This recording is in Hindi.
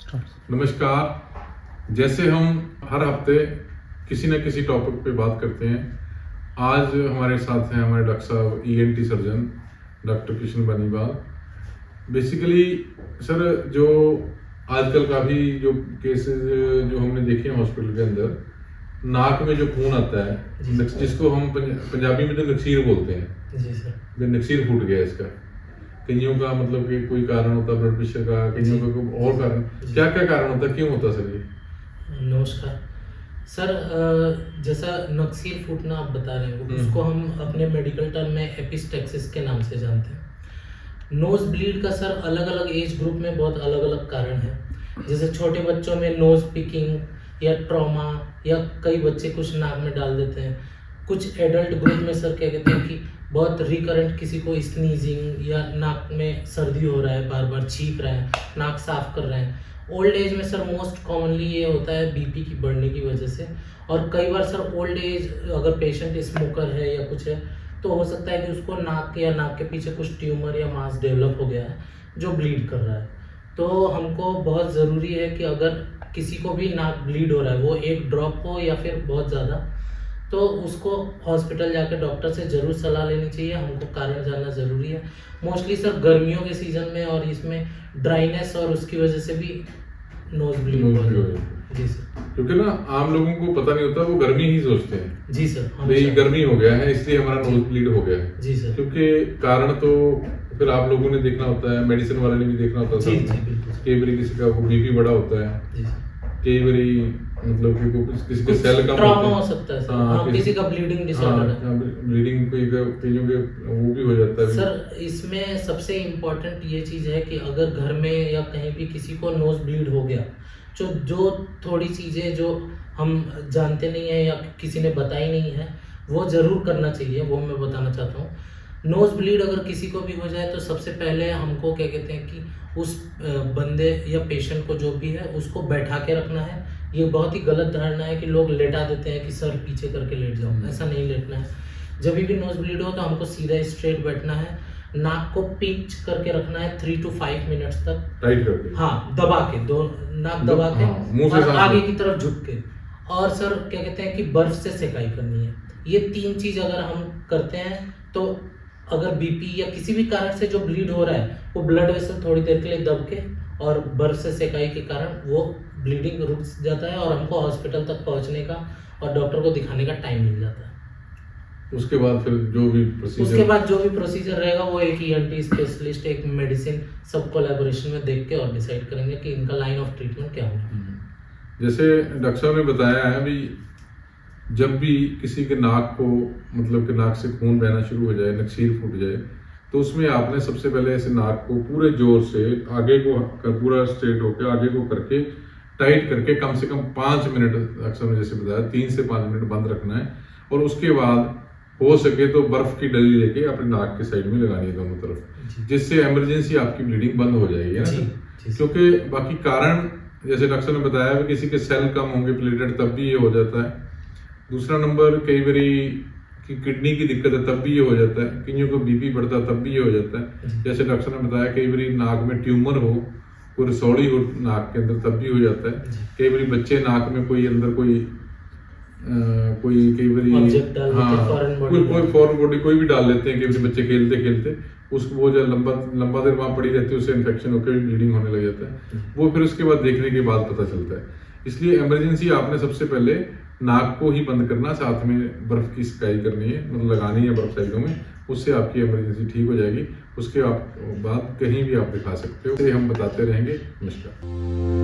नमस्कार। जैसे हम हर हफ्ते किसी न किसी टॉपिक पे बात करते हैं, आज हमारे साथ हैं हमारे डॉक्टर साहब ENT surgeon doctor Krishna Baniwal. Basically sir, जो आजकल काफ़ी जो केसेस जो हमने देखे हैं हॉस्पिटल के अंदर, नाक में जो खून आता है जिसको हम पंजाबी में तो नक्सीर बोलते हैं। जी सर। नक्सीर फूट गया इसका, कईयों का मतलब कि कोई कारण होता है ब्लड प्रेशर का, कईयों का कोई और कारण, क्या क्या कारण होता है, क्यों होता है सर ये? नमस्कार सर। जैसा नक्सीर फूटना आप बता रहे हो, उसको हम अपने मेडिकल टर्म में एपिस्टेक्सिस के नाम से जानते हैं। नोज ब्लीड का सर अलग अलग एज ग्रुप में बहुत अलग अलग कारण है। जैसे छोटे बच्चों में नोज पिकिंग या ट्रॉमा, या कई बच्चे कुछ नाक में डाल देते हैं। कुछ एडल्ट ग्रुप में सर क्या कहते हैं कि बहुत रिकरेंट किसी को स्नीजिंग या नाक में सर्दी हो रहा है, बार बार छींक रहे हैं, नाक साफ कर रहे हैं। ओल्ड एज में सर मोस्ट कॉमनली ये होता है बीपी की बढ़ने की वजह से। और कई बार सर ओल्ड एज अगर पेशेंट स्मोकर है या कुछ है तो हो सकता है कि उसको नाक या नाक के पीछे कुछ ट्यूमर या मास डेवलप हो गया है जो ब्लीड कर रहा है। तो हमको बहुत ज़रूरी है कि अगर किसी को भी नाक ब्लीड हो रहा है, वो एक ड्रॉप हो या फिर बहुत ज़्यादा, तो उसको हॉस्पिटल जाकर डॉक्टर से ज़रूर सलाह लेनी चाहिए। हमको कारण जानना ज़रूरी है। मोस्टली सर गर्मियों के सीज़न में और इसमें ड्राइनेस और उसकी वजह से भी नोज ब्लीड हो जाता है। जी सर। क्योंकि ना आम लोगों को पता नहीं होता, वो गर्मी ही सोचते हैं। जी सर। नहीं, गर्मी हो गया है इसलिए हमारा नोज ब्लीड हो गया है। जी सर। क्योंकि कारण तो फिर आप लोगों ने देखना होता है, मेडिसिन वाले ने भी देखना होता है। जी जी बिल्कुल। कई बार किसी का बीपी बड़ा होता है, जी सर। कई बार मतलब कि किसी के सेल कम ट्रॉमा होते हैं, हो सकता है सर। हाँ, किसी का ब्लीडिंग डिसऑर्डर है। ब्लीडिंग कईयों के वो भी हो जाता है। सर इसमें सबसे इम्पोर्टेंट ये चीज़ है कि अगर घर में या कहीं भी किसी को नोज ब्लीड हो गया, जो थोड़ी चीज़ें जो हम जानते नहीं है या किसी ने बताई नहीं है, वो ज़रूर करना चाहिए। वो मैं बताना चाहता हूँ। नोज ब्लीड अगर किसी को भी हो जाए तो सबसे पहले हमको क्या कहते हैं कि उस बंदे या पेशेंट को जो भी है उसको बैठा के रखना है। ये बहुत ही गलत धारणा है कि लोग लेटा देते हैं कि सर पीछे करके लेट जाओ, ऐसा नहीं लेटना है। जब भी नोज ब्लीड हो तो हमको सीधा स्ट्रेट बैठना है, नाक को पिंच करके रखना है 3 to 5 मिनट्स तक, टाइट करके। हाँ, दबा के, दो नाक दबा के, मुंह से और आगे की तरफ झुक के। और सर क्या कहते हैं कि बर्फ से सेकाई करनी है। ये 3 चीज अगर हम करते हैं तो अगर बीपी या किसी भी कारण से जो ब्लीड हो रहा है वो ब्लड वेसल थोड़ी देर के लिए दब के और बर्फ से सेकाई के कारण वो ब्लीडिंग रुक जाता है और हमको हॉस्पिटल तक पहुंचने का और डॉक्टर को दिखाने का टाइम मिल जाता है। उसके बाद फिर जो भी प्रोसीजर रहेगा वो एक ईएनटी स्पेशलिस्ट, एक मेडिसिन, सब कोलैबोरेशन में देख के और डिसाइड करेंगे कि इनका लाइन ऑफ ट्रीटमेंट क्या होगा। जैसे डॉक्टर साहब ने बताया है भी, जब भी किसी के नाक को मतलब कि नाक से खून बहना शुरू हो जाए, नक्सीर फूट जाए, तो उसमें आपने सबसे पहले ऐसे नाक को पूरे जोर से आगे को पूरा स्ट्रेट होकर आगे को करके टाइट करके कम से कम 5 मिनट, डॉक्टर ने जैसे बताया 3 से 5 मिनट बंद रखना है। और उसके बाद हो सके तो बर्फ की डली लेके अपने नाक के साइड में लगानी है दोनों तरफ, जिससे इमरजेंसी आपकी ब्लीडिंग बंद हो जाएगी ना। क्योंकि बाकी कारण जैसे डॉक्टर ने बताया कि किसी के सेल कम होंगे प्लेटेड, तब भी ये हो जाता है। दूसरा नंबर, कई बारी कि किडनी की दिक्कत है तब भी ये हो जाता है। कईयों को बीपी बढ़ता है तब भी ये हो जाता है। जैसे डॉक्टर ने बताया कई बारी नाक में ट्यूमर हो, कोई रसौड़ी हो नाक के अंदर, तब भी हो जाता है। कई बारी बच्चे नाक में कोई अंदर कोई कई बारी कोई फॉरेन बॉडी कोई भी डाल लेते हैं। कई बारी बच्चे खेलते खेलते उसको वो जो लंबा देर वहाँ पड़ी रहती है, उससे इन्फेक्शन होकर भी ब्लीडिंग होने लग जाता है। वो फिर उसके बाद देखने के बाद पता चलता है। इसलिए इमरजेंसी आपने सबसे पहले नाक को ही बंद करना, साथ में बर्फ की सिकाई करनी है, मतलब लगानी है बर्फ साइडों में, उससे आपकी इमरजेंसी ठीक हो जाएगी। उसके बाद कहीं भी आप दिखा सकते हो, हम बताते रहेंगे। नमस्कार।